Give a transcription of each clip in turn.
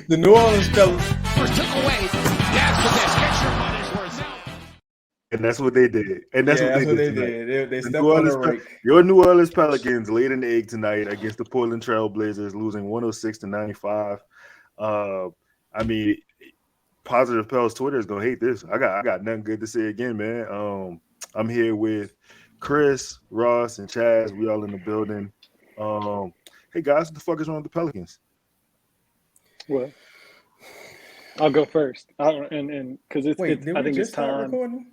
The New Orleans Pelicans took away. Dance with this. Get your money's worth. And that's what they did. And that's what they did. They stepped on the rake. Your New Orleans Pelicans laid an egg tonight against the Portland Trail Blazers, losing 106-95. I mean, Positive Pels Twitter is gonna hate this. I got nothing good to say again, man. I'm here with Chris, Ross, and Chaz. We all in the building. Hey guys, what the fuck is wrong with the Pelicans? Well, I'll go first. And because I think it's time. Recording?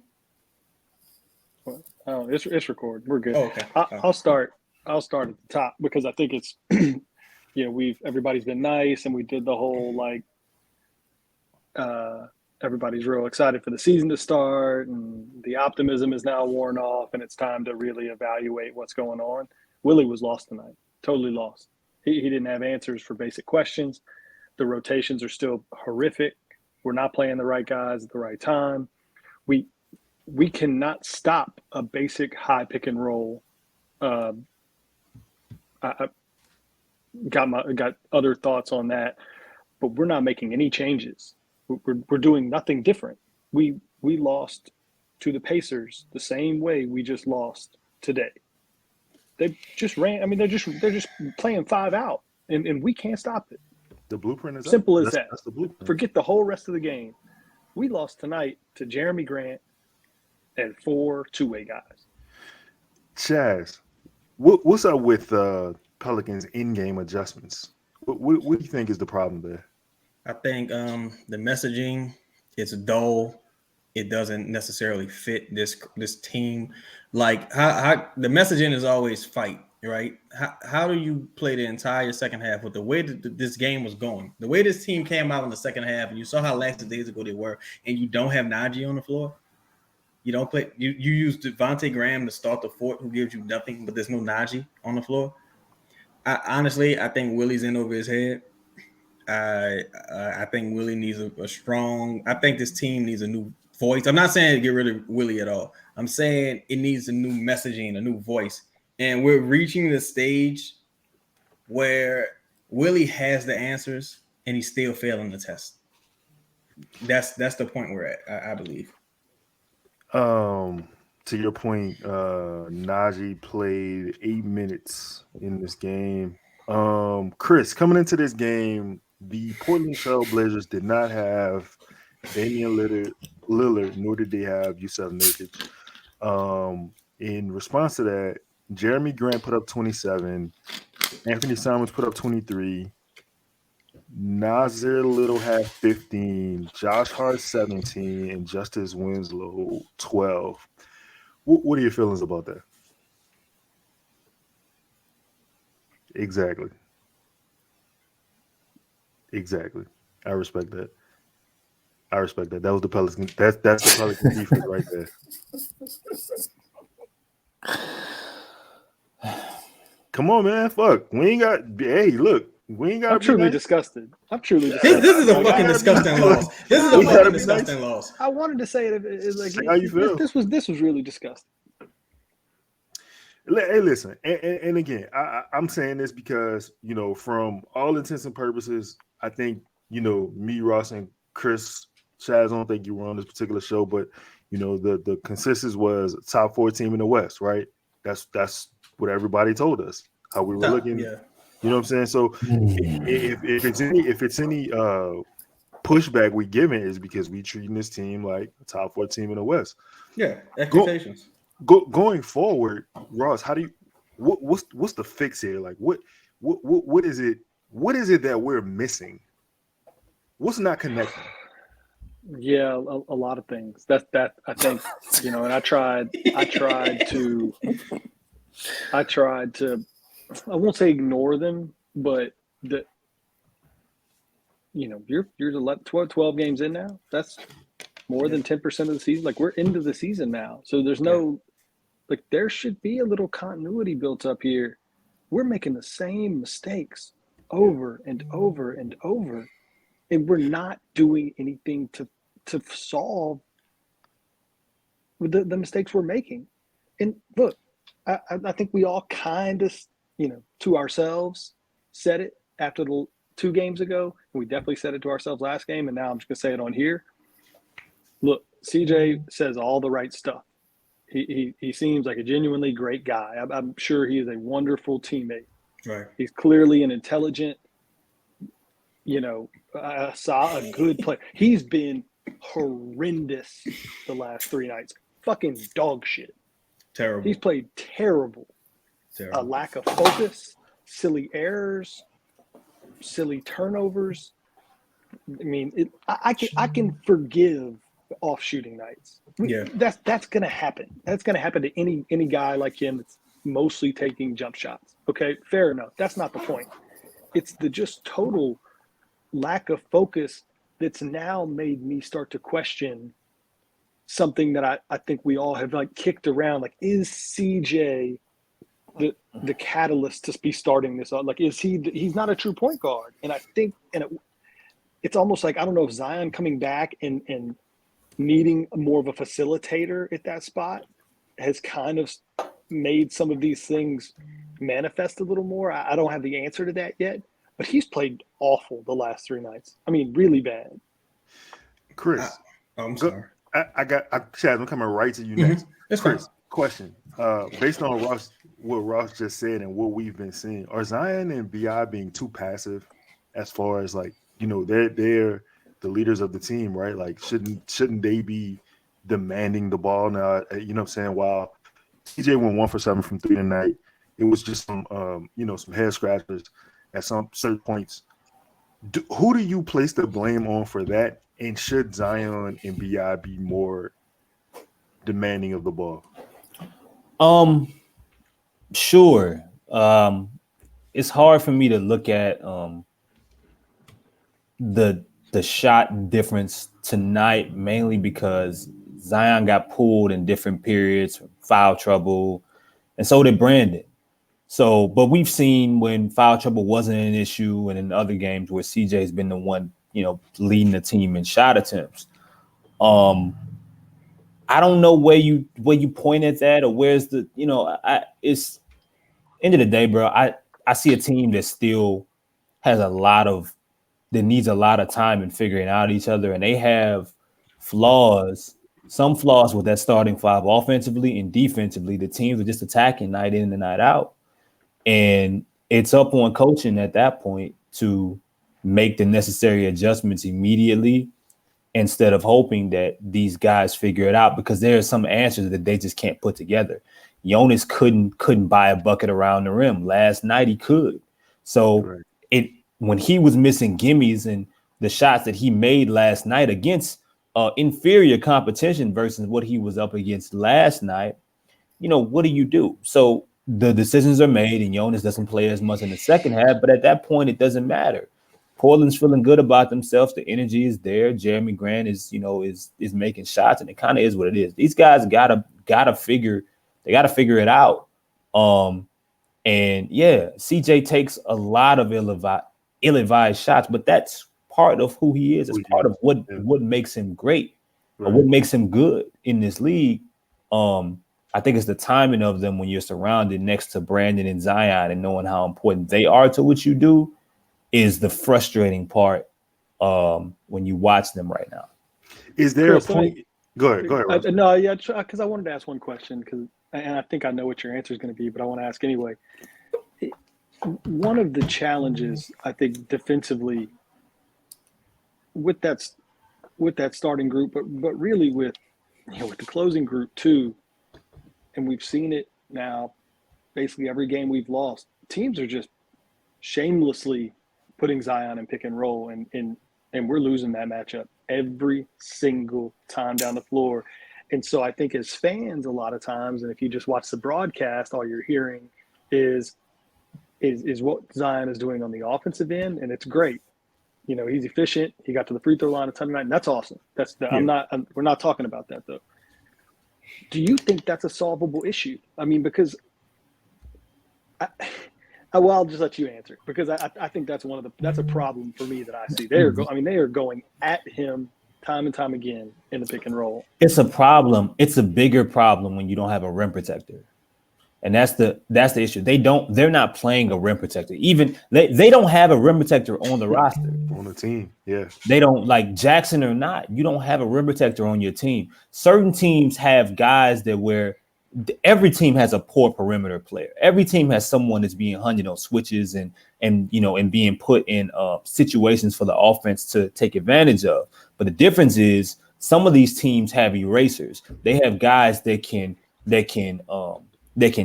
Oh, it's recorded. We're good. Oh, okay. I'll start at the top because I think it's everybody's been nice and we did the whole everybody's real excited for the season to start and the optimism is now worn off and it's time to really evaluate what's going on. Willie was lost tonight. Totally lost. He didn't have answers for basic questions. The rotations are still horrific. We're not playing the right guys at the right time. We cannot stop a basic high pick and roll. I got other thoughts on that, but we're not making any changes. We're doing nothing different. We lost to the Pacers the same way we just lost today. They just ran. I mean, they're just playing 5 out, and we can't stop it. The blueprint is simple as that. That's the blueprint. Forget the whole rest of the game. We lost tonight to Jeremy Grant and 4 two-way guys. Chaz, what's up with Pelicans in-game adjustments? What do you think is the problem there? I think the messaging is dull. It doesn't necessarily fit this team. Like how the messaging is always fight, right? How do you play the entire second half with the way that this game was going? The way this team came out in the second half, and you saw how last days ago they were, and you don't have Najee on the floor. You don't play. You use Devontae Graham to start the fourth, who gives you nothing, but there's no Najee on the floor. I think Willie's in over his head. I think Willie needs a strong. I think this team needs a new voice. I'm not saying to get rid of Willie at all. I'm saying it needs a new messaging, a new voice, and we're reaching the stage where Willie has the answers and he's still failing the test. That's the point we're at. I believe. To your point, Najee played 8 minutes in this game. Chris, coming into this game, the Portland Trail Blazers did not have Damian Lillard, nor did they have Yusuf Nurkic. In response to that, Jeremy Grant put up 27, Anthony Simons put up 23, Nasir Little had 15, Josh Hart 17, and Justice Winslow 12. What are your feelings about that? Exactly. I respect that. That was the Pelicans. That's the Pelicans defense right there. Come on, man. Fuck. We ain't got. Hey, look. We ain't got. I'm truly disgusted. This is a fucking disgusting loss. This is a fucking disgusting loss. I wanted to say it like how you feel. This was really disgusting. Hey, listen, and again, I'm saying this because, from all intents and purposes, I think, me, Ross, and Chris, Chaz, I don't think you were on this particular show, but, the consensus was top 4 team in the West, right? That's what everybody told us, how we were looking. Yeah. You know what I'm saying? So if it's any pushback we giving is because we treating this team like a top 4 team in the West. Yeah, expectations. Going forward, Ross, how do you what's the fix here? Like what is it? What is it that we're missing? What's not connecting? Yeah, a lot of things. That I think, and I tried to I won't say ignore them, but you're 12 games in now. That's more than 10% of the season. Like, we're into the season now. So there's no there should be a little continuity built up here. We're making the same mistakes over and over and over. And we're not doing anything to solve the mistakes we're making. And look, I think we all kind of, to ourselves said it after the 2 games ago. And we definitely said it to ourselves last game. And now I'm just going to say it on here. Look, CJ says all the right stuff. He seems like a genuinely great guy. I'm sure he is a wonderful teammate. Right. He's clearly an intelligent, a good player. He's been horrendous the last 3 nights. Fucking dog shit. Terrible. He's played terrible. A lack of focus, silly errors, silly turnovers. I mean, I can forgive off shooting nights. That's gonna happen. That's gonna happen to any guy like him that's mostly taking jump shots. Okay, fair enough. That's not the point. It's the just total lack of focus that's now made me start to question something that I think we all have like kicked around. Like, is CJ the catalyst to be starting this? Like, is he's not a true point guard? And I think, it's almost like, I don't know if Zion coming back and needing more of a facilitator at that spot has kind of made some of these things manifest a little more. I don't have the answer to that yet, but he's played awful the last 3 nights. I mean, really bad. Chris, I'm sorry. Chad, I'm coming right to you next. That's Chris, fine. question. Based on what Ross just said and what we've been seeing, are Zion and BI being too passive as far as like, they're the leaders of the team, right? Like, shouldn't they be demanding the ball now? You know what I'm saying? While TJ went 1 for 7 from 3 tonight, it was just some some head scratchers at some certain points. Who do you place the blame on for that? And should Zion and BI be more demanding of the ball? Sure. It's hard for me to look at the shot difference tonight, mainly because Zion got pulled in different periods, foul trouble, and so did Brandon. So, but we've seen when foul trouble wasn't an issue, and in other games where CJ's been the one, leading the team in shot attempts. I don't know where you point at that, or where's the, it's end of the day, bro. I see a team that still has that needs a lot of time in figuring out each other, and they have some flaws with that starting 5 offensively and defensively. The teams are just attacking night in and night out, and it's up on coaching at that point to make the necessary adjustments immediately instead of hoping that these guys figure it out, because there are some answers that they just can't put together. Jonas couldn't buy a bucket around the rim. Last night he could. So when he was missing gimmies and the shots that he made last night against inferior competition versus what he was up against last night, what do you do? So the decisions are made and Jonas doesn't play as much in the second half, but at that point it doesn't matter. Portland's feeling good about themselves. The energy is there. Jeremy Grant is making shots, and it kind of is what it is. These guys gotta figure it out. And yeah, CJ takes a lot of ill-advised shots, but that's part of who he is. It's part of what makes him great, or what makes him good in this league. I think it's the timing of them when you're surrounded next to Brandon and Zion and knowing how important they are to what you do is the frustrating part when you watch them right now. Is there a point? Go ahead. No, yeah, because I wanted to ask one question, and I think I know what your answer is going to be, but I want to ask anyway. One of the challenges, I think, defensively with that starting group, but really with the closing group too, and we've seen it now basically every game we've lost, teams are just shamelessly putting Zion in pick and roll, and we're losing that matchup every single time down the floor. And so I think as fans, a lot of times, and if you just watch the broadcast, all you're hearing is what Zion is doing on the offensive end, and it's great. He's efficient. He got to the free throw line a ton tonight, and that's awesome. We're not talking about that though. Do you think that's a solvable issue? I mean, because I'll just let you answer, because I think that's a problem for me that I see. They are going at him time and time again in the pick and roll. It's a problem. It's a bigger problem when you don't have a rim protector. And that's the issue. They're not playing a rim protector. Even they don't have a rim protector on the roster. On the team, yeah. They don't, like Jackson or not, you don't have a rim protector on your team. Certain teams have guys that where every team has a poor perimeter player. Every team has someone that's being hunted on switches and being put in situations for the offense to take advantage of. But the difference is some of these teams have erasers. They have guys that can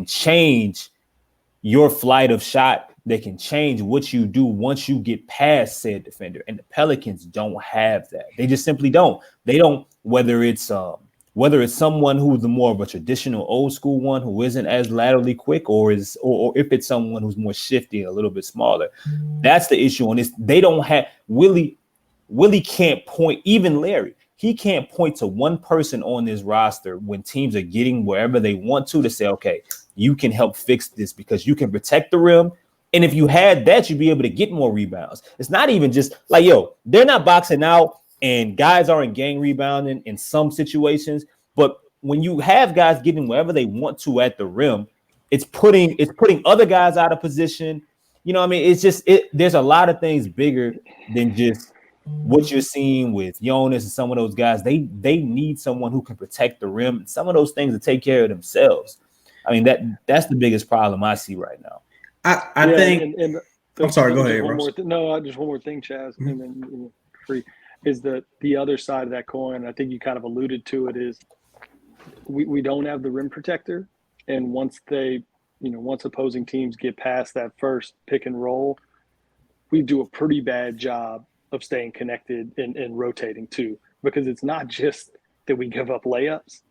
change your flight of shot. They can change what you do once you get past said defender. And the Pelicans don't have that. They just simply don't. They don't, whether it's someone who's the more of a traditional old school one who isn't as laterally quick, or if it's someone who's more shifty and a little bit smaller. That's the issue on this. They don't have Willie can't point, even Larry. He can't point to one person on this roster when teams are getting wherever they want to say, okay, you can help fix this because you can protect the rim. And if you had that, you'd be able to get more rebounds. It's not even just like, they're not boxing out and guys aren't gang rebounding in some situations. But when you have guys getting wherever they want to at the rim, it's putting other guys out of position. You know what I mean? It's just there's a lot of things bigger than just what you're seeing with Jonas and some of those guys. They need someone who can protect the rim, and some of those things to take care of themselves. I mean, that's the biggest problem I see right now. I think. I'm sorry. Go ahead, Russ. Just one more thing, Chaz, and then free is the other side of that coin. I think you kind of alluded to it. Is we don't have the rim protector, and once opposing teams get past that first pick and roll, we do a pretty bad job of staying connected and rotating too, because it's not just that we give up layups.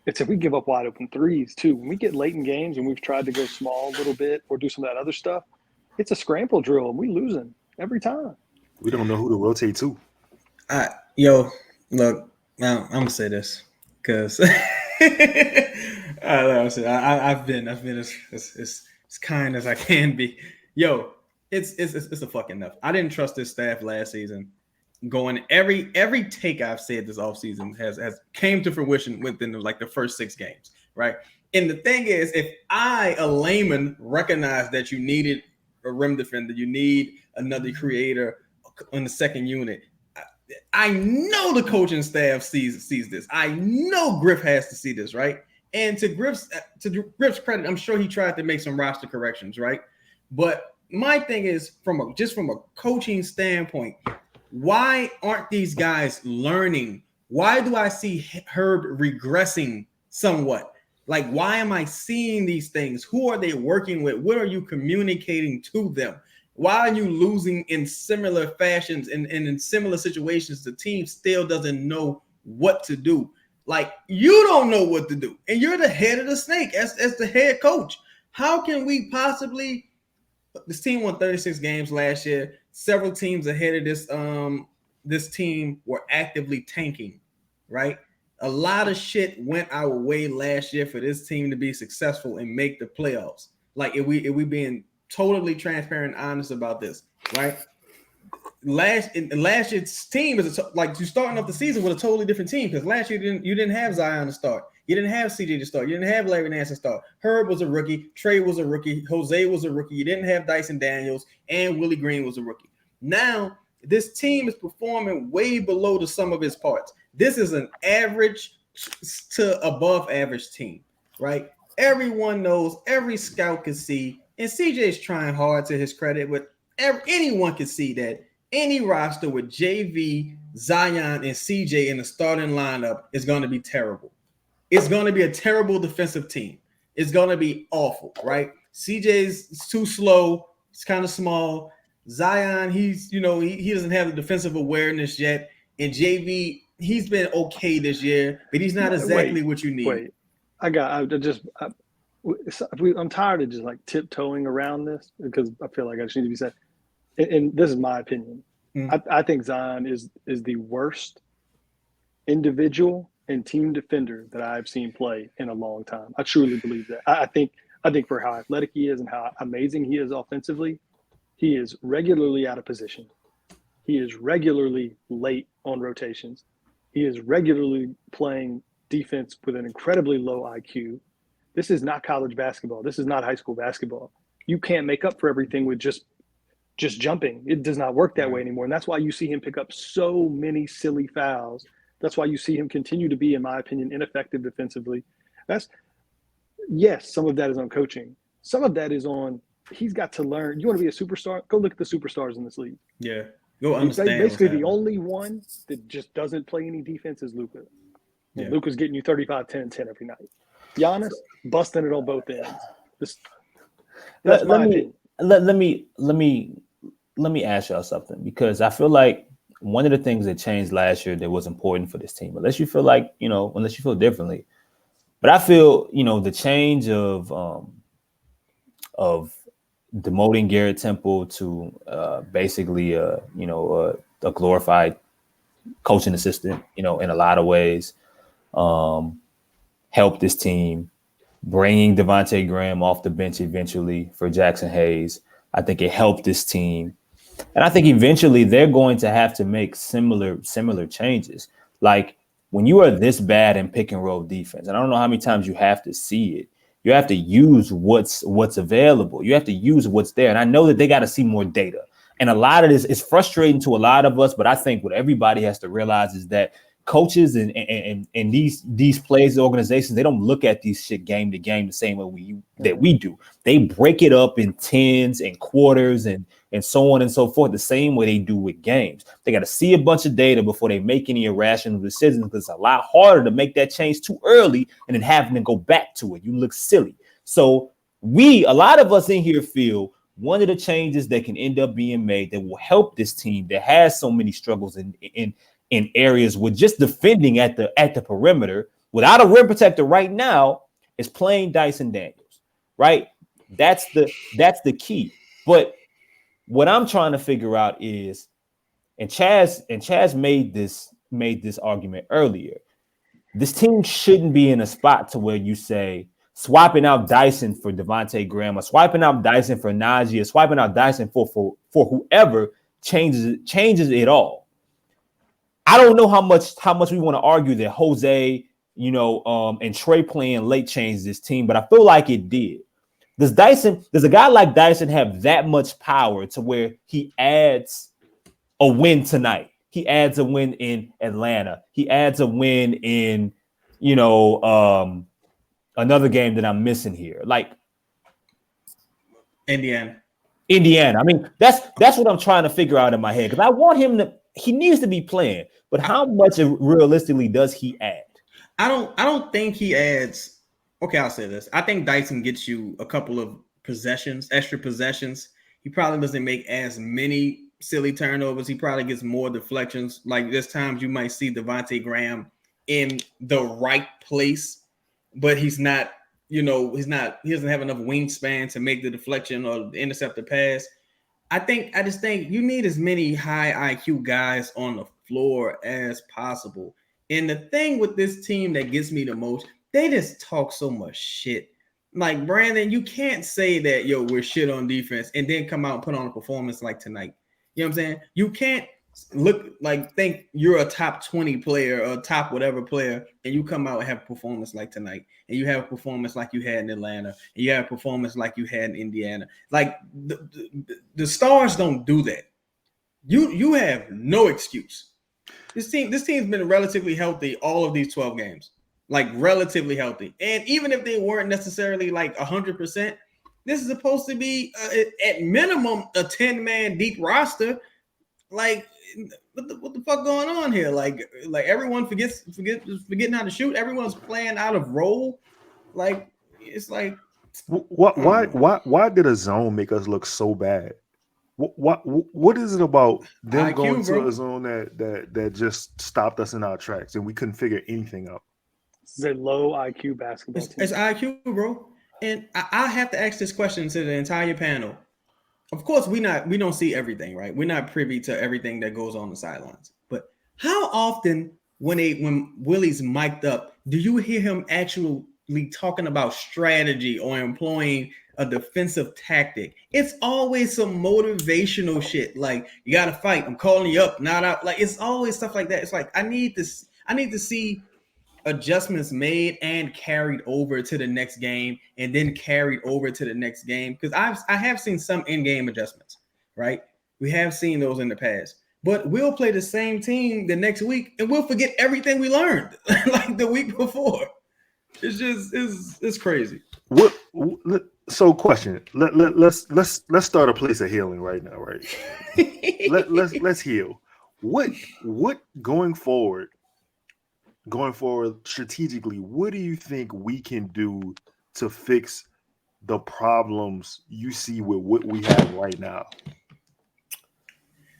It's if we give up wide open threes too. When we get late in games and we've tried to go small a little bit or do some of that other stuff, it's a scramble drill and we losing every time. We don't know who to rotate to. Look, now I'm gonna say this because I've been as kind as I can be. It's a fucking enough. I didn't trust this staff last season. Going every take I've said this offseason has came to fruition within the first 6 games, right? And the thing is, if I, a layman, recognize that you needed a rim defender, you need another creator in the second unit, I know the coaching staff sees this. I know Griff has to see this, right? And to Griff's credit, I'm sure he tried to make some roster corrections, right? But my thing is, from a coaching standpoint, why aren't these guys learning? Why do I see Herb regressing somewhat? Like, why am I seeing these things? Who are they working with? What are you communicating to them? Why are you losing in similar fashions and in similar situations? The team still doesn't know what to do. Like, you don't know what to do, and you're the head of the snake as the head coach. How can we possibly? This team won 36 games last year. Several teams ahead of this team were actively tanking, right? A lot of shit went our way last year for this team to be successful and make the playoffs. Like, if we being totally transparent and honest about this, right? Last year's team is you're starting off the season with a totally different team, because last year you didn't have Zion to start. You didn't have CJ to start. You didn't have Larry Nance to start. Herb was a rookie. Trey was a rookie. Jose was a rookie. You didn't have Dyson Daniels, and Willie Green was a rookie. Now, this team is performing way below the sum of its parts. This is an average to above average team, right? Everyone knows, every scout can see, and CJ is trying hard, to his credit, but anyone can see that any roster with JV, Zion, and CJ in the starting lineup is going to be terrible. It's going to be a terrible defensive team. It's going to be awful, right? CJ's too slow. He's kind of small. Zion, he doesn't have the defensive awareness yet. And JV, he's been okay this year, but he's not exactly what you need. I'm tired of just like tiptoeing around this, because I feel like I just need to be said. And this is my opinion. I think Zion is the worst individual and team defender that I've seen play in a long time. I truly believe that. I think for how athletic he is and how amazing he is offensively, he is regularly out of position. He is regularly late on rotations. He is regularly playing defense with an incredibly low IQ. This is not college basketball. This is not high school basketball. You can't make up for everything with just jumping. It does not work that way anymore. And that's why you see him pick up so many silly fouls. That's why you see him continue to be, in my opinion, ineffective defensively. Yes, some of that is on coaching. Some of that is on he's got to learn. You want to be a superstar? Go look at the superstars in this league. Yeah. Go understand. Basically, the only one that just doesn't play any defense is Luka. Yeah. Luka's getting you 35, 10, 10 every night. Giannis busting it on both ends. Let me ask y'all something, because I feel like one of the things that changed last year that was important for this team, unless you feel differently, but I feel, the change of demoting Garrett Temple to basically a glorified coaching assistant, in a lot of ways, helped this team. Bringing Devontae Graham off the bench eventually for Jackson Hayes, I think it helped this team. And I think eventually they're going to have to make similar changes. Like, when you are this bad in pick and roll defense, and I don't know how many times you have to see it, you have to use what's available. You have to use what's there. And I know that they got to see more data. And a lot of this is frustrating to a lot of us, but I think what everybody has to realize is that coaches and these players, organizations, they don't look at these shit game to game the same way we do. They break it up in tens and quarters and so on and so forth, the same way they do with games. They got to see a bunch of data before they make any irrational decisions, because it's a lot harder to make that change too early and then having to go back to it. You look silly. So a lot of us in here feel one of the changes that can end up being made that will help this team that has so many struggles in areas with just defending at the perimeter without a rim protector right now is playing Dyson Daniels, right? That's the key. But what I'm trying to figure out is, and Chaz made this argument earlier, this team shouldn't be in a spot to where you say swapping out Dyson for Devontae Graham, or swiping out Dyson for Najee, or swiping out Dyson for whoever changes it all. I don't know how much we want to argue that Jose, and Trey playing late changed this team, but I feel like it did. Does a guy like Dyson have that much power to where he adds a win tonight? He adds a win in Atlanta. He adds a win in, another game that I'm missing here, like Indiana. I mean, that's what I'm trying to figure out in my head, because I want him to. He needs to be playing, but how much realistically does he add? I don't think he adds. Okay, I'll say this. I think Dyson gets you a couple of extra possessions. He probably doesn't make as many silly turnovers. He probably gets more deflections. Like, there's times you might see Devontae Graham in the right place, but he's not, he doesn't have enough wingspan to make the deflection or intercept the pass. I just think you need as many high IQ guys on the floor as possible. And the thing with this team that gets me the most, they just talk so much shit. Like, Brandon, you can't say that, we're shit on defense and then come out and put on a performance like tonight. You know what I'm saying? You can't think you're a top 20 player or top whatever player, and you come out and have a performance like tonight, and you have a performance like you had in Atlanta, and you have a performance like you had in Indiana. Like, the stars don't do that. You have no excuse. This team's been relatively healthy all of these 12 games, like relatively healthy. And even if they weren't necessarily like 100%, this is supposed to be at minimum a 10-man deep roster. Like, what the fuck going on here? Like everyone forgetting how to shoot. Everyone's playing out of role. Like, it's like, why did a zone make us look so bad? What is it about them IQ, going to bro. a zone that just stopped us in our tracks and we couldn't figure anything out? It's a low IQ basketball team. It's IQ, bro. And I have to ask this question to the entire panel. Of course, we don't see everything, right? We're not privy to everything that goes on the sidelines. But how often when Willie's mic'd up, do you hear him actually talking about strategy or employing a defensive tactic? It's always some motivational shit. Like, you got to fight. I'm calling you up, not out. Like, it's always stuff like that. It's like, I need to see adjustments made and carried over to the next game, and then carried over to the next game? Because I have seen some in-game adjustments, right? We have seen those in the past, but we'll play the same team the next week and we'll forget everything we learned like the week before. It's just it's crazy. So question. Let's start a place of healing right now, right? let's heal. What going forward strategically, what do you think we can do to fix the problems you see with what we have right now?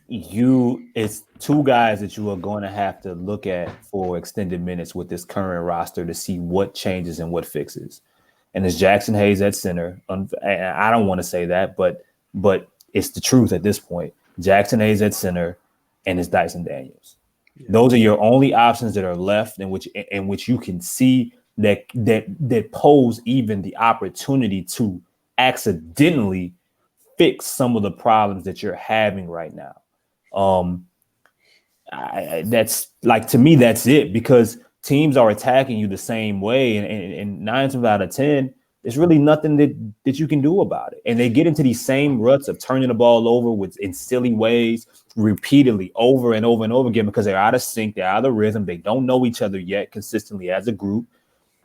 It's two guys that you are going to have to look at for extended minutes with this current roster to see what changes and what fixes. And it's Jackson Hayes at center. And I don't want to say that, but it's the truth at this point. Jackson Hayes at center, and it's Dyson Daniels. Yeah. Those are your only options that are left, in which you can see that pose even the opportunity to accidentally fix some of the problems that you're having right now. That's like, to me, that's it, because teams are attacking you the same way, and 9 times out of 10, there's really nothing that you can do about it. And they get into these same ruts of turning the ball over in silly ways repeatedly over and over and over again, because they're out of sync, they're out of rhythm, they don't know each other yet consistently as a group,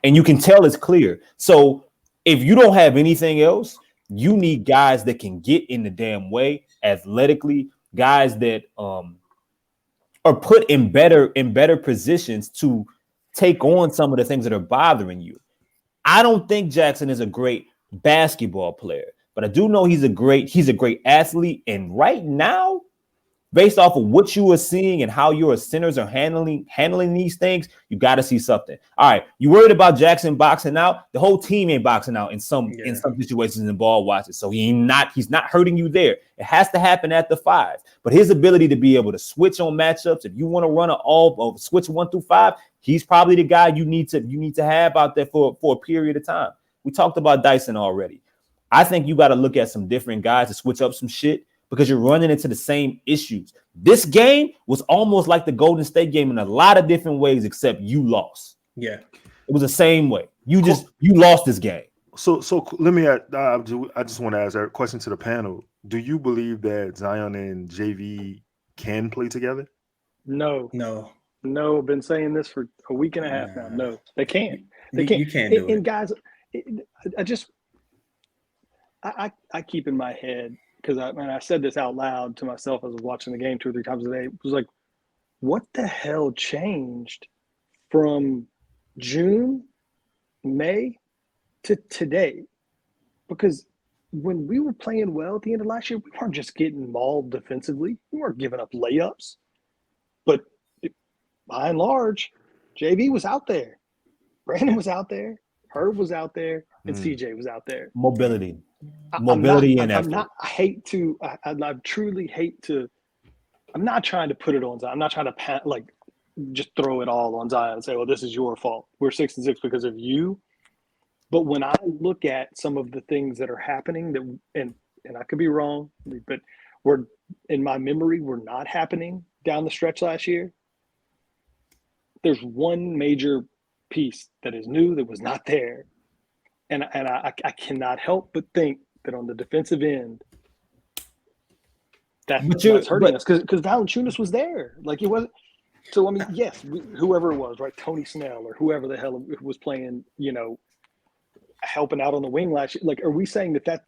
and you can tell it's clear. So if you don't have anything else, you need guys that can get in the damn way athletically, guys that are put in better positions to take on some of the things that are bothering you. I don't think Jackson is a great basketball player, but I do know he's a great athlete. And right now, based off of what you are seeing and how your centers are handling these things, you got to see something. All right, you worried about Jackson boxing out? The whole team ain't boxing out in some situations in ball watches. So he's not hurting you there. It has to happen at the 5. But his ability to be able to switch on matchups, if you want to run a switch 1 through 5, he's probably the guy you need to have out there for a period of time. We talked about Dyson already. I think you got to look at some different guys to switch up some shit, because you're running into the same issues. This game was almost like the Golden State game in a lot of different ways, except you lost. Yeah. It was the same way. You lost this game. So let me I just want to ask a question to the panel. Do you believe that Zion and JV can play together? No. I've been saying this for a week and a half now. No, they can't. They can't. You can't do it. And guys, I keep in my head, because I said this out loud to myself as I was watching the game 2 or 3 times a day. It was like, what the hell changed from June, May to today? Because when we were playing well at the end of last year, we weren't just getting mauled defensively. We weren't giving up layups. But by and large, JV was out there. Brandon was out there. Herb was out there. And CJ was out there. Mobility and effort. I truly hate to. I'm not trying to put it on Zion. I'm not trying to just throw it all on Zion and say, well, this is your fault. We're 6-6 because of you. But when I look at some of the things that are happening, and I could be wrong, but in my memory, were not happening down the stretch last year. There's one major piece that is new that was not there. And I cannot help but think that on the defensive end, that's hurting us, because Valanciunas was there. Like, it wasn't. So, I mean, yes, whoever it was, right? Tony Snell or whoever the hell was playing, helping out on the wing last year. Like, are we saying that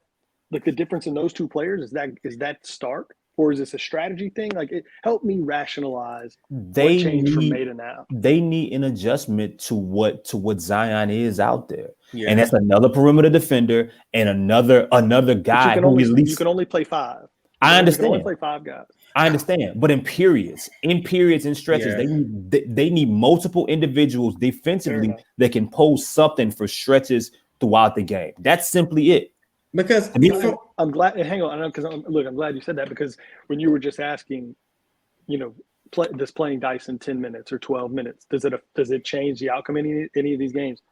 like the difference in those two players is that stark? Or is this a strategy thing? Like, help me rationalize what changed from May to now. They need an adjustment to what Zion is out there. Yeah. And that's another perimeter defender and another guy you can only play 5. I understand. You can only play 5 guys. I understand. But in periods and stretches, they need multiple individuals defensively that can pose something for stretches throughout the game. That's simply it. Because I'm glad. Hang on, because I'm glad you said that, because when you were just asking, does playing Dyson 10 minutes or 12 minutes, does it change the outcome in any of these games?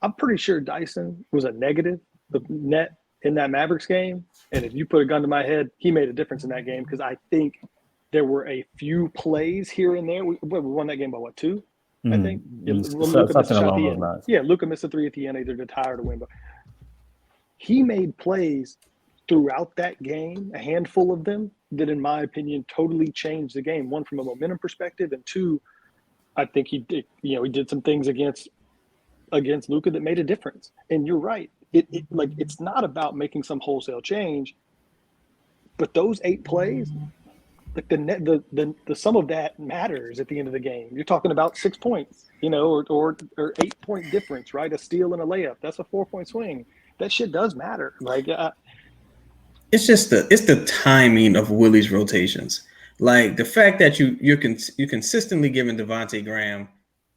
I'm pretty sure Dyson was a negative, the net in that Mavericks game, and if you put a gun to my head, he made a difference in that game, because I think there were a few plays here and there. We won that game by 2? I think. Yeah, Mm-hmm. Luka missed a Something shot at along the those end. lines. Yeah, Luka missed a three at the end, either to tie or to win. But he made plays throughout that game, a handful of them, that, in my opinion, totally changed the game. One, from a momentum perspective, and two, I think he did. He did some things against Luka that made a difference. And you're right. It's not about making some wholesale change, but those 8 plays, like the sum of that matters at the end of the game. You're talking about 6 points, or 8-point difference, right? A steal and a layup. That's a 4-point swing. That shit does matter. It's just the timing of Willie's rotations. Like the fact that you're consistently giving Devontae Graham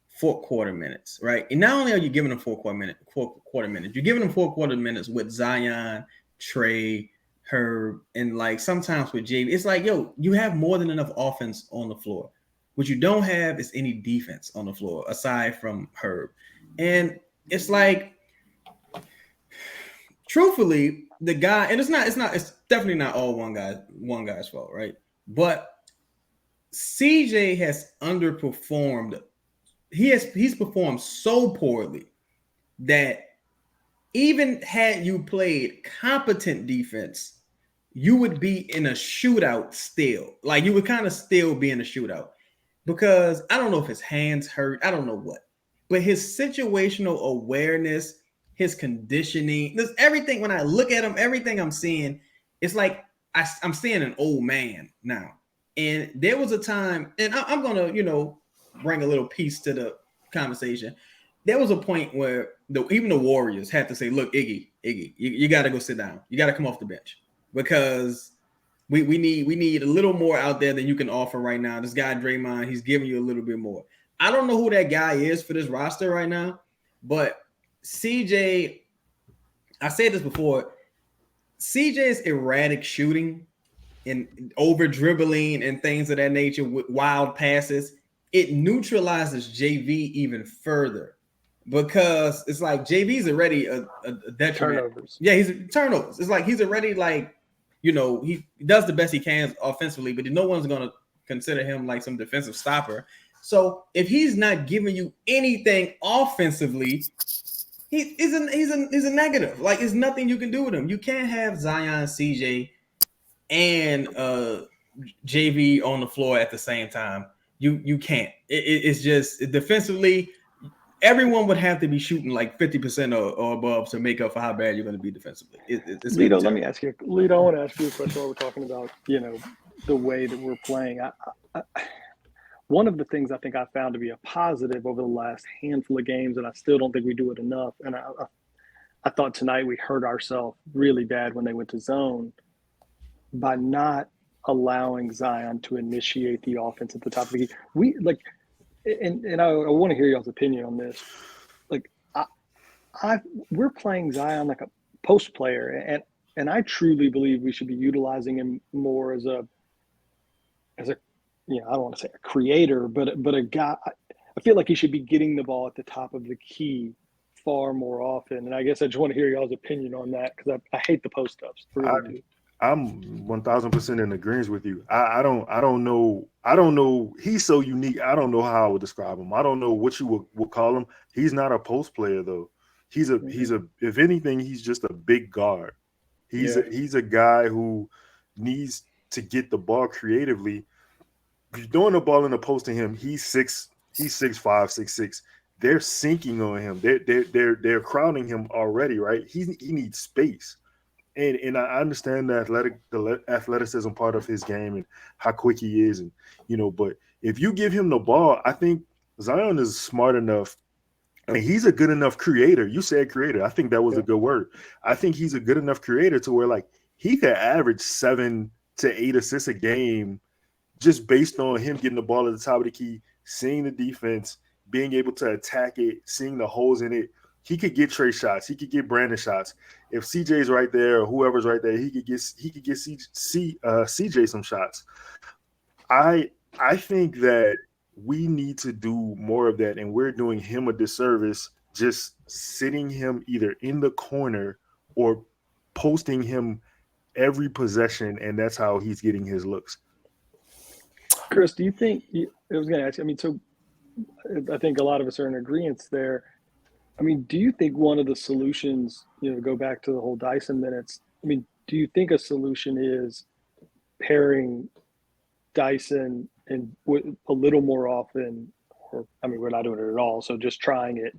4 quarter minutes, right? And not only are you giving him 4 quarter minutes, you're giving him 4 quarter minutes with Zion, Trey, Herb, and like sometimes with JV. It's like, yo, you have more than enough offense on the floor. What you don't have is any defense on the floor aside from Herb. And it's like, truthfully, the guy, and it's definitely not all one guy's fault, right? But CJ has underperformed. He's performed so poorly that even had you played competent defense, you would be in a shootout still. Like you would kind of still be in a shootout because I don't know if his hands hurt. I don't know what, but his situational awareness, his conditioning, there's everything. When I look at him, everything I'm seeing, it's like I'm seeing an old man now. And there was a time, and I'm gonna, bring a little piece to the conversation. There was a point where even the Warriors had to say, "Look, Iggy, you got to go sit down. You got to come off the bench because we need a little more out there than you can offer right now. This guy Draymond, he's giving you a little bit more. I don't know who that guy is for this roster right now, but CJ, I said this before, CJ's erratic shooting and over dribbling and things of that nature with wild passes, it neutralizes JV even further because it's like JV's already a detriment. Turnovers. Yeah, he's turnovers. It's like he's already like, he does the best he can offensively, but no one's going to consider him like some defensive stopper. So if he's not giving you anything offensively, he's a negative. Like, there's nothing you can do with him. You can't have Zion, CJ, and JV on the floor at the same time. You can't. It's just defensively, everyone would have to be shooting like 50% or above to make up for how bad you're going to be defensively. It's Lito, let me ask you. Lito, I want to ask you a question while we're talking about the way that we're playing. One of the things I think I found to be a positive over the last handful of games, and I still don't think we do it enough. And I thought tonight we hurt ourselves really bad when they went to zone by not allowing Zion to initiate the offense at the top of the game. And I want to hear y'all's opinion on this. Like, we're playing Zion like a post player, and I truly believe we should be utilizing him more as a I don't want to say a creator, but a guy. I feel like he should be getting the ball at the top of the key far more often. And I guess I just want to hear y'all's opinion on that because I hate the post ups. Really do. I'm 1000% in agreement with you. I don't know. He's so unique. I don't know how I would describe him. I don't know what you would call him. He's not a post player though. He's a if anything, he's just a big guard. He's a guy who needs to get the ball creatively. You're throwing the ball in the post to him. He's 6'5", 6'6". They're sinking on him. They're crowding him already, right? He needs space. And I understand the athleticism part of his game and how quick he is, and but if you give him the ball, I think Zion is smart enough, and he's a good enough creator. You said creator. I think that was a good word. I think he's a good enough creator to where like he could average 7 to 8 assists a game just based on him getting the ball at the top of the key, seeing the defense, being able to attack it, seeing the holes in it. He could get Trey shots. He could get Brandon shots. If CJ's right there or whoever's right there, he could get CJ some shots. I think that we need to do more of that, and we're doing him a disservice just sitting him either in the corner or posting him every possession, and that's how he's getting his looks. Chris, do you think – I was going to ask you, so I think a lot of us are in agreement there. I mean, do you think one of the solutions, go back to the whole Dyson minutes? I mean, do you think a solution is pairing Dyson and a little more often, or I mean, we're not doing it at all. So just trying it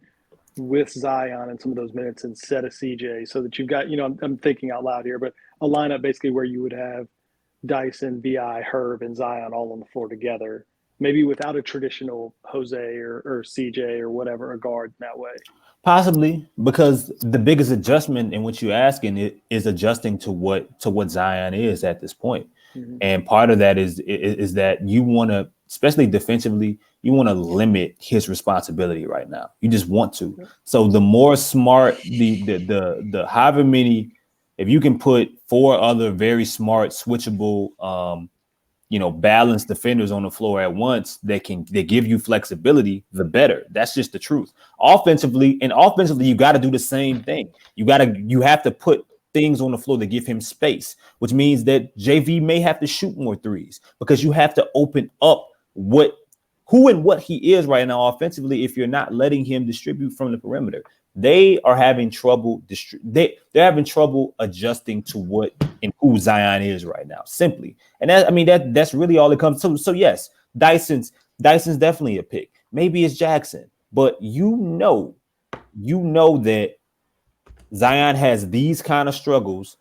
with Zion in some of those minutes instead of CJ, so that you've got, I'm thinking out loud here, but a lineup basically where you would have Dyson, Vi, Herb, and Zion all on the floor together, maybe without a traditional Jose or CJ or whatever, a guard that way. Possibly, because the biggest adjustment in what you're asking is adjusting to what Zion is at this point. Mm-hmm. And part of that is that you want to, especially defensively, you want to limit his responsibility right now. You just want to. So the more smart, the however many, if you can put 4 other very smart, switchable, balanced defenders on the floor at once they give you flexibility, the better. That's just the truth. Offensively, you got to do the same thing. You have to put things on the floor to give him space, which means that JV may have to shoot more threes, because you have to open up who and what he is right now offensively. If you're not letting him distribute from the perimeter, they are having trouble. They're having trouble adjusting to what and who Zion is right now, simply. And that's really all it comes to. So yes, Dyson's definitely a pick. Maybe it's Jackson, but you know that Zion has these kind of struggles,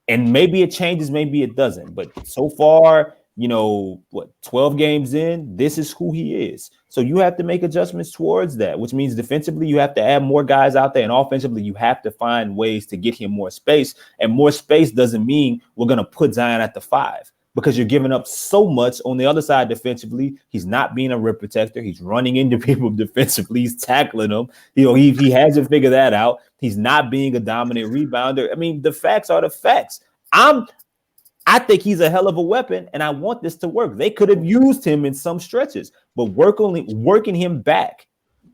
and maybe it changes, maybe it doesn't. But so far, 12 games in, this is who he is. So you have to make adjustments towards that, which means defensively, you have to add more guys out there. And offensively, you have to find ways to get him more space. And more space doesn't mean we're going to put Zion at the 5, because you're giving up so much on the other side defensively. He's not being a rim protector. He's running into people defensively. He's tackling them. He hasn't figured that out. He's not being a dominant rebounder. I mean, the facts are the facts. I think he's a hell of a weapon, and I want this to work. They could have used him in some stretches, but working him back,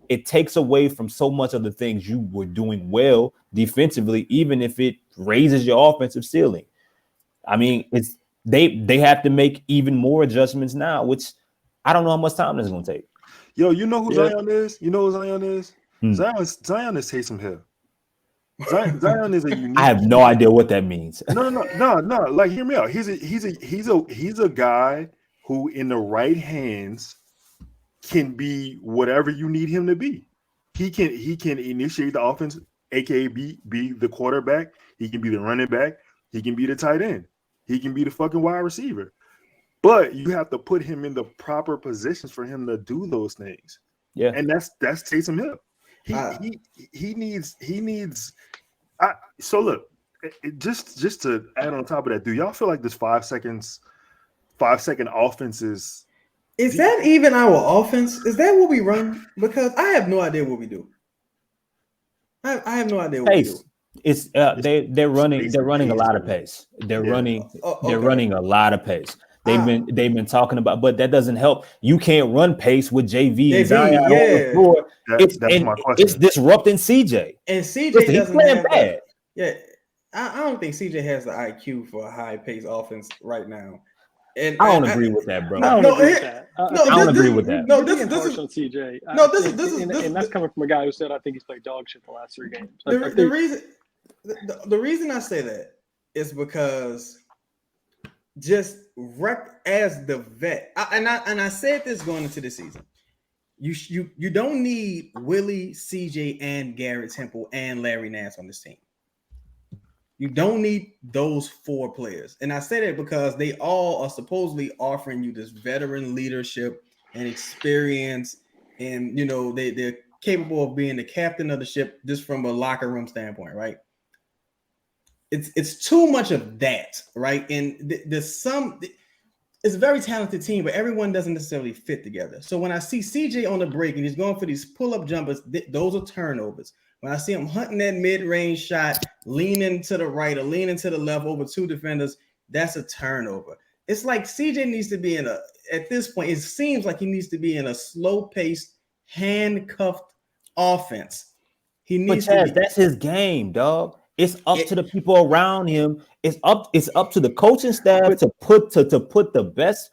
it takes away from so much of the things you were doing well defensively, even if it raises your offensive ceiling. I mean, they have to make even more adjustments now, which I don't know how much time this is going to take. Yo, you know who Zion is? You know who Zion is? Zion is Taysom Hill. Zion is a unique. I have no idea what that means. No. Like, hear me out. He's a guy who, in the right hands, can be whatever you need him to be. He can initiate the offense, aka be the quarterback. He can be the running back. He can be the tight end. He can be the fucking wide receiver. But you have to put him in the proper positions for him to do those things. Yeah, and that's Taysom Hill. He needs. So look, just to add on top of that, do y'all feel like this 5 second offense is that even our offense? Is that what we run? Because I have no idea what we do. I have no idea what we do. It's they're running a lot of pace. They're running a lot of pace. They've been talking about, but that doesn't help. You can't run pace with JV and Zion on the floor. That's my question. It's disrupting CJ. And CJ doesn't have bad. I don't think CJ has the IQ for a high pace offense right now. And I don't agree with that, bro. I don't agree with that. No, this is on CJ. And that's coming from a guy who said I think he's played dog shit the last 3 games. The reason I say that is because just as the vet, I said this going into the season. You don't need Willie, CJ, and Garrett Temple and Larry Nance on this team. You don't need those 4 players. And I say that because they all are supposedly offering you this veteran leadership and experience. And, they're capable of being the captain of the ship just from a locker room standpoint, right? It's too much of that, right? And it's a very talented team, but everyone doesn't necessarily fit together. So when I see CJ on the break and he's going for these pull-up jumpers, those are turnovers. When I see him hunting that mid-range shot, leaning to the right or leaning to the left over 2 defenders, that's a turnover. It's like CJ needs to be at this point, it seems like he needs to be in a slow-paced, handcuffed offense. He needs that's his game, dog. It's up to the people around him. It's up to the coaching staff to put the best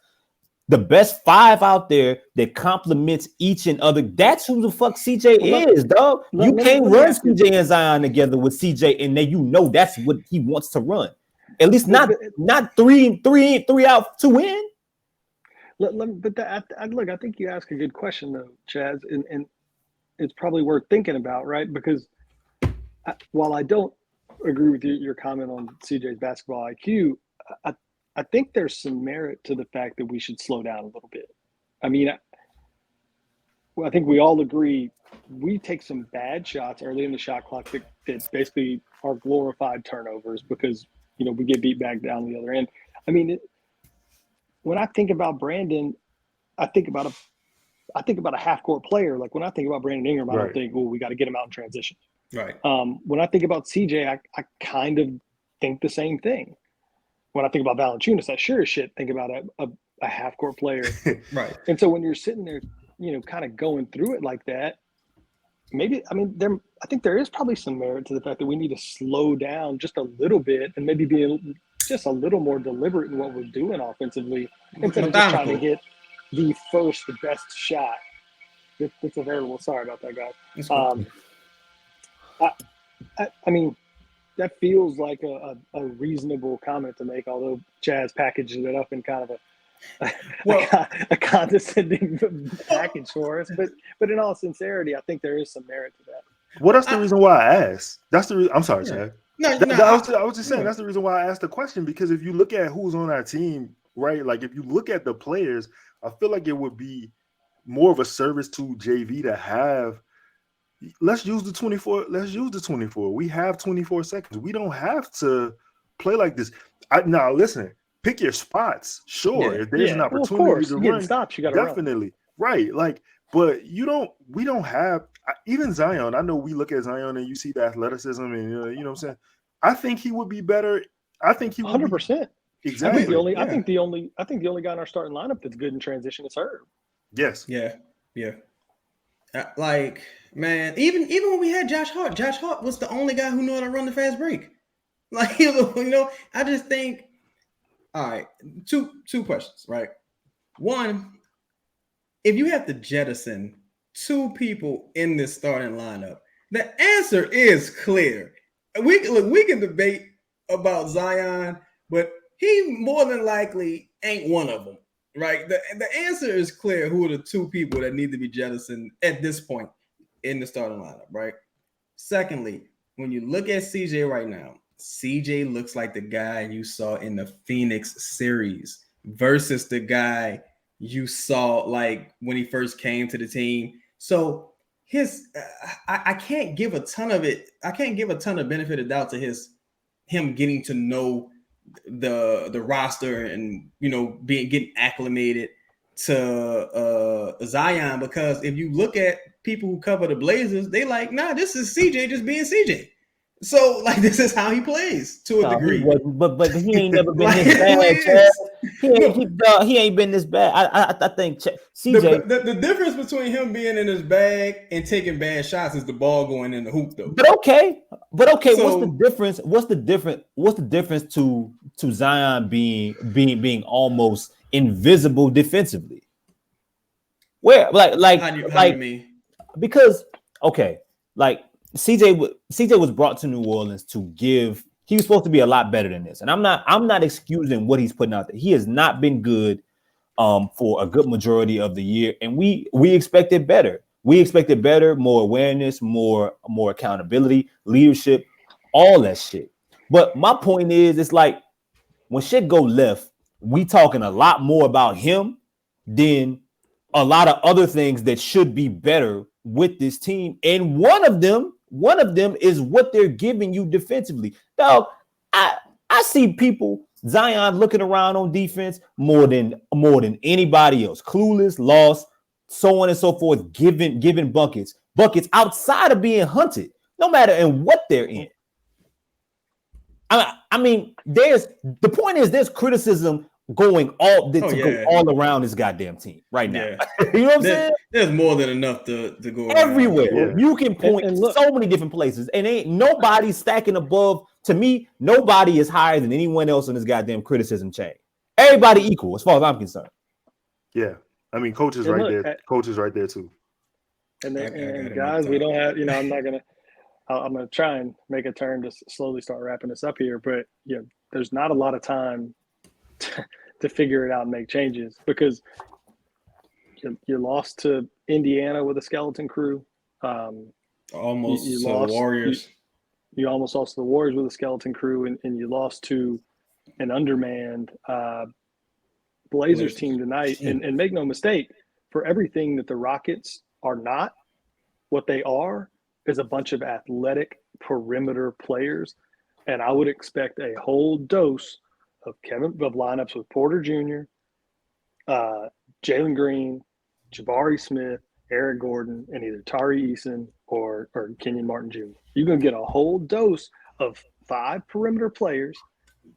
the best 5 out there that complements each and other. That's who the fuck CJ is, dog. You can't run CJ and Zion together with CJ, and then that's what he wants to run. At least not 3 out 2 in. Look, I think you ask a good question though, Chaz, and it's probably worth thinking about, right? Because while I don't agree with your comment on CJ's basketball IQ, I think there's some merit to the fact that we should slow down a little bit. I mean, I think we all agree we take some bad shots early in the shot clock that basically are glorified turnovers because we get beat back down the other end. I mean, when I think about Brandon, I think about a half court player. Like when I think about Brandon Ingram, I don't think, we got to get him out in transition. Right. When I think about CJ, I kind of think the same thing. When I think about Valanciunas, I sure as shit think about a half court player. Right. And so when you're sitting there, kind of going through it like that, I think there is probably some merit to the fact that we need to slow down just a little bit and maybe be just a little more deliberate in what we're doing offensively instead of just trying to get the best shot that's available. Sorry about that, guys. I mean, that feels like a reasonable comment to make, although Chaz packaged it up in kind of a condescending package for us. But in all sincerity, I think there is some merit to that. Well, that's the reason why I asked. That's the I'm sorry, Chad. I was just saying that's the reason why I asked the question, because if you look at who's on our team, right? Like if you look at the players, I feel like it would be more of a service to JV to have. Let's use the 24. Let's use the 24. We have 24 seconds. We don't have to play like this. Now listen, pick your spots. Sure, if there's an opportunity to run, stops, you got to definitely right. Like, but we don't have even Zion. I know we look at Zion and you see the athleticism, and you know what I'm saying. I think he would be better. I think he would 100%. Exactly. I think the only guy in our starting lineup that's good in transition is Herb. Yes. Yeah. Like, man, even when we had Josh Hart was the only guy who knew how to run the fast break. Like, I just think, all right, two questions, right? One, if you have to jettison 2 people in this starting lineup, the answer is clear. We can debate about Zion, but he more than likely ain't one of them. Right. The answer is clear. Who are the 2 people that need to be jettisoned at this point in the starting lineup? Right. Secondly, when you look at CJ right now, CJ looks like the guy you saw in the Phoenix series versus the guy you saw like when he first came to the team. So I can't give a ton of it. I can't give a ton of benefit of doubt to him getting to know the roster and getting acclimated to Zion, because if you look at people who cover the Blazers, they like, nah, this is CJ just being CJ. So like this is how he plays to a degree. But he ain't never been this bad. He ain't been this bad. I think CJ. The difference between him being in his bag and taking bad shots is the ball going in the hoop, though. But okay. So, what's the difference? What's the difference to Zion being almost invisible defensively? Where how do you mean? Because like CJ was brought to New Orleans to give. He was supposed to be a lot better than this, and I'm not excusing what he's putting out there. He has not been good for a good majority of the year, and we expected better. We expected better, more awareness, more accountability, leadership, all that shit. But my point is, it's like when shit go left, we talking a lot more about him than a lot of other things that should be better with this team. And one of them is what they're giving you defensively. Dog, I see people, Zion looking around on defense more than anybody else. Clueless, lost, so on and so forth, giving buckets outside of being hunted, no matter in what they're in. I mean, there's criticism going all around this goddamn team right now. Yeah. You know what I'm saying? There's more than enough to go everywhere. Yeah. You can point to so many different places, and ain't nobody stacking above. To me, nobody is higher than anyone else on this goddamn criticism chain. Everybody equal as far as I'm concerned. Yeah. I mean, coach is And right look, there. Coach is right there too. And, I got and him guys, up we top. don't have, I'm gonna try and make a turn to slowly start wrapping this up here, but there's not a lot of time to figure it out and make changes because you lost to Indiana with a skeleton crew. Almost You to the lost. Warriors. You almost lost to the Warriors with a skeleton crew, and you lost to an undermanned Blazers team tonight. And make no mistake, for everything that the Rockets are not, what they are is a bunch of athletic perimeter players. And I would expect a whole dose of lineups with Porter Jr., Jalen Green, Jabari Smith, Eric Gordon, and either Tari Eason or Kenyon Martin Jr. You're going to get a whole dose of 5 perimeter players,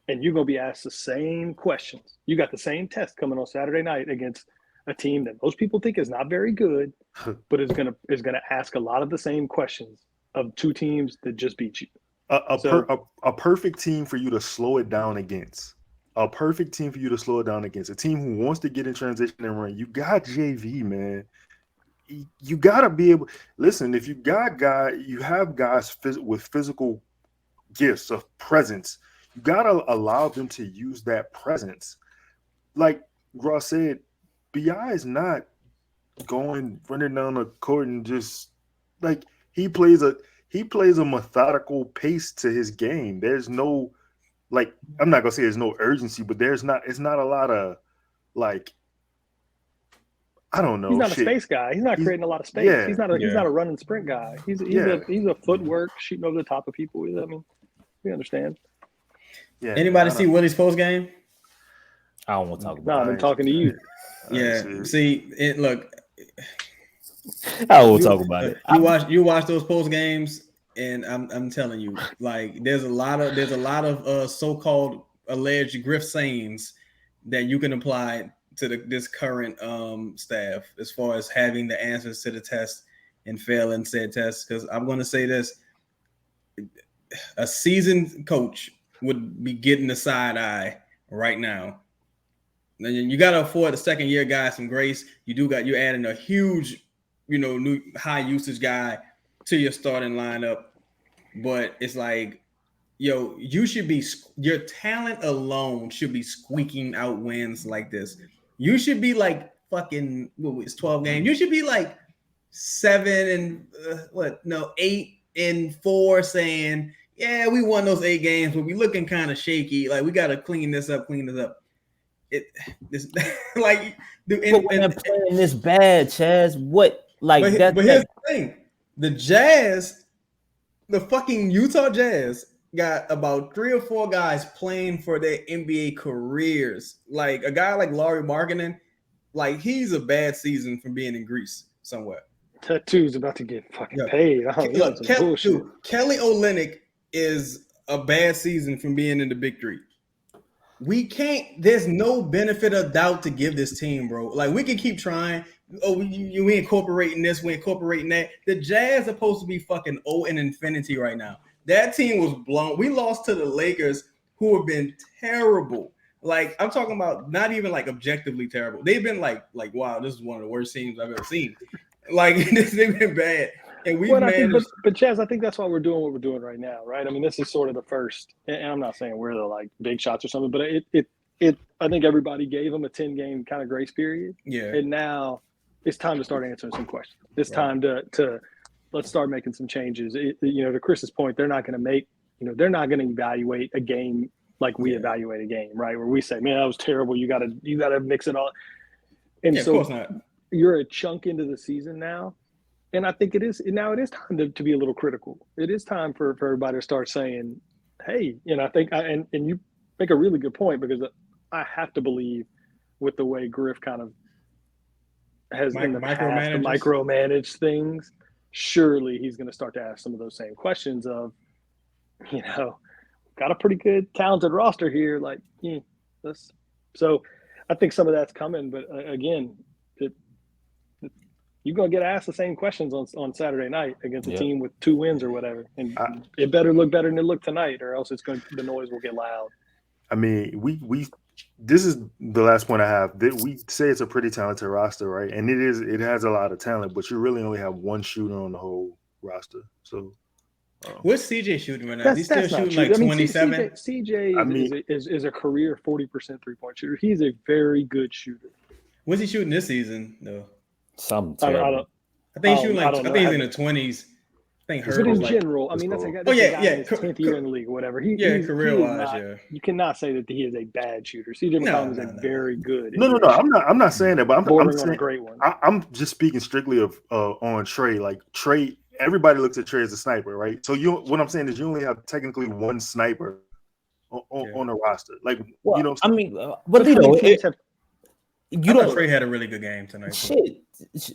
and you're going to be asked the same questions. You got the same test coming on Saturday night against a team that most people think is not very good, but is going to ask a lot of the same questions of 2 teams that just beat you. A perfect team for you to slow it down against. A perfect team for you to slow it down against. A team who wants to get in transition and run. You got JV, man. You gotta be able. Listen, if you have guys with physical gifts of presence. You gotta allow them to use that presence. Like Ross said, Bi is not running down the court and just like he plays a methodical pace to his game. There's no I'm not gonna say there's no urgency, but it's not a lot of I don't know. He's not a space guy. He's not creating a lot of space. Yeah, he's not a run and sprint guy. He's a footwork shooting over the top of people. I mean, we understand. Yeah. Anybody see Willie's post game? I don't want to talk about No, I've been talking to you. Yeah. See, look. I will talk about it. You watch those post games, and I'm telling you, like there's a lot of so-called alleged grift sayings that you can apply to this current staff as far as having the answers to the test and failing said tests. Because I'm going to say this: a seasoned coach would be getting the side eye right now. And you got to afford the second year guy some grace. You're adding a huge, new high usage guy to your starting lineup. But it's like, your talent alone should be squeaking out wins like this. You should be like fucking, it's 12 games. You should be like 8-4 saying, yeah, we won those 8 games, but we looking kind of shaky. Like we got to clean this up. When they're playing this bad, Chaz, what like but that? But here's the thing: the Jazz, the fucking Utah Jazz, got about 3 or 4 guys playing for their NBA careers. Like a guy like Lauri Markkanen, like he's a bad season from being in Greece somewhere. Tattoo's about to get fucking paid. Kelly Olynyk is a bad season from being in the Big 3. We can't. There's no benefit of doubt to give this team, bro. Like we can keep trying. Oh, we incorporating this, we incorporating that. The Jazz are supposed to be fucking in infinity right now. That team was blown. We lost to the Lakers, who have been terrible. Like I'm talking about, not even like objectively terrible. They've been like wow, this is one of the worst teams I've ever seen. Like they've been bad. And we managed. But Chaz, I think that's why we're doing what we're doing right now, right? I mean, this is sort of the first, and I'm not saying we're the like big shots or something, but I think everybody gave them a 10-game kind of grace period. Yeah. And now it's time to start answering some questions. It's time to let's start making some changes. To Chris's point, they're not going to evaluate a game like we evaluate a game, right? Where we say, man, that was terrible. You got to mix it all. And so of course not. You're a chunk into the season now. And I think it is time to be a little critical. It is time for everybody to start saying, hey, I think and you make a really good point, because I have to believe with the way Griff kind of has in the past micromanaged things, surely he's going to start to ask some of those same questions of, got a pretty good talented roster here. Like, so I think some of that's coming, but again, you're going to get asked the same questions on Saturday night against a team with 2 wins or whatever. And it better look better than it looked tonight, or else the noise will get loud. I mean, we this is the last point I have. We say it's a pretty talented roster, right? And it is. It has a lot of talent, but you really only have one shooter on the whole roster. So, What's CJ shooting right now? Is he That's still not shooting true. like I mean, 27? CJ I mean- is a career 40% 3-point shooter. He's a very good shooter. What's he shooting this season though? Something I terrible. don't. I think he's shooting I like don't I know. think he's in the 20s. I think But Hurt But is in like general, I mean, that's a guy in his 10th year in the league or whatever. He's career he is wise, not, yeah. You cannot say that he is a bad shooter. CJ No, McCollum is no, a no. very good. No. I'm not saying that, but I'm bordering saying on a great one. I'm just speaking strictly of on Trey. Like Trey, everybody looks at Trey as a sniper, right? So what I'm saying is you only have technically one sniper on the roster. Like Well, you know, I mean, But how many Lito, teams have? you I thought don't. Trey had a really good game tonight. Shit.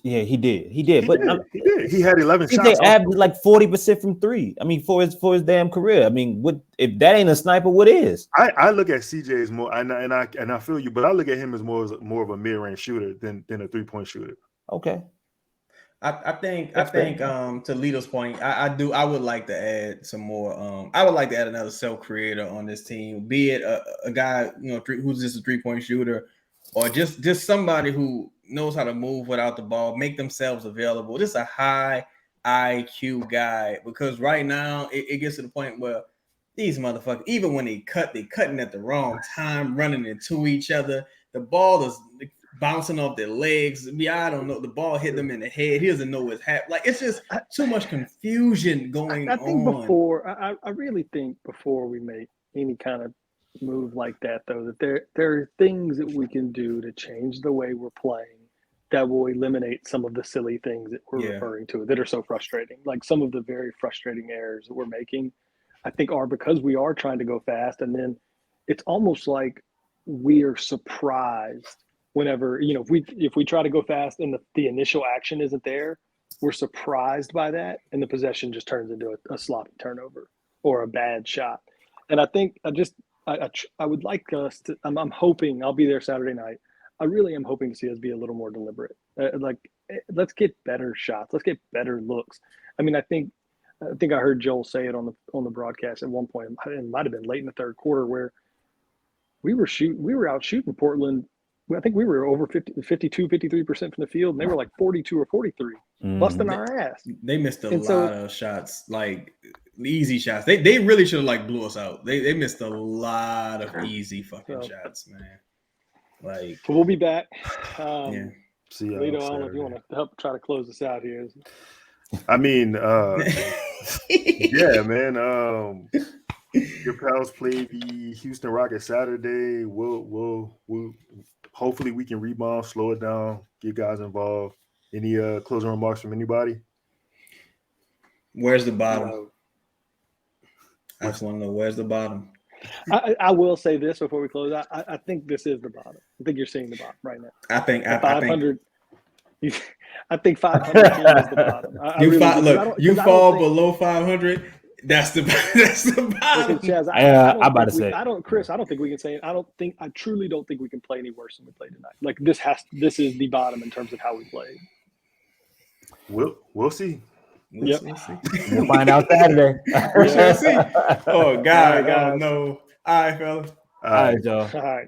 Yeah, he did. he But did. He had 11 CJ shots. averaged like 40% from three. I mean, for his damn career. I mean, what if that ain't a sniper? What is? I look at CJ as more, and I feel you, but I look at him as more of a mid-range shooter than a 3-point shooter. Okay. I think That's to Lito's point, I would like to add some more. I would like to add another self-creator on this team, be it a guy who's just a 3-point shooter, or just somebody who knows how to move without the ball, make themselves available. Just a high IQ guy, because right now it gets to the point where these motherfuckers, even when they cutting at the wrong time, running into each other. The ball is bouncing off their legs. I don't know. The ball hit them in the head. He doesn't know what's happening. Like, it's just too much confusion going on. I think I really think before we make any kind of move like that, though, that there are things that we can do to change the way we're playing that will eliminate some of the silly things that we're referring to that are so frustrating. Like some of the very frustrating errors that we're making, I think, are because we are trying to go fast, and then it's almost like we are surprised whenever, if we try to go fast and the initial action isn't there, we're surprised by that, and the possession just turns into a sloppy turnover or a bad shot. And I think I would like us to. I'm hoping I'll be there Saturday night. I really am hoping to see us be a little more deliberate. Let's get better shots. Let's get better looks. I mean, I think I heard Joel say it on the broadcast at one point. It might have been late in the third quarter where we were out shooting Portland. I think we were over 52, 53% from the field, and they were like 42 or 43, busting our ass. They missed a lot of shots, like easy shots. They really should have blew us out. They missed a lot of easy fucking shots, man. Like, so we'll be back. See you. Lito, I don't know if you want to help try to close this out here. I mean, yeah, man. Your pals play the Houston Rockets Saturday. We'll hopefully we can rebound, slow it down, get guys involved. Any closing remarks from anybody? Where's the bottom? No. I just want to know where's the bottom. I will say this before we close out. I think this is the bottom. I think you're seeing the bottom right now. I think 500. I think 500 is the bottom. You fall below 500. That's the bottom. Chaz, I'm about to say. Chris, I don't think we can say it. I truly don't think we can play any worse than we played tonight. Like this is the bottom in terms of how we played. We'll see. We'll see. We'll find out Saturday. We shall see. Oh God, no. All right, fellas. All right, Joe. All right.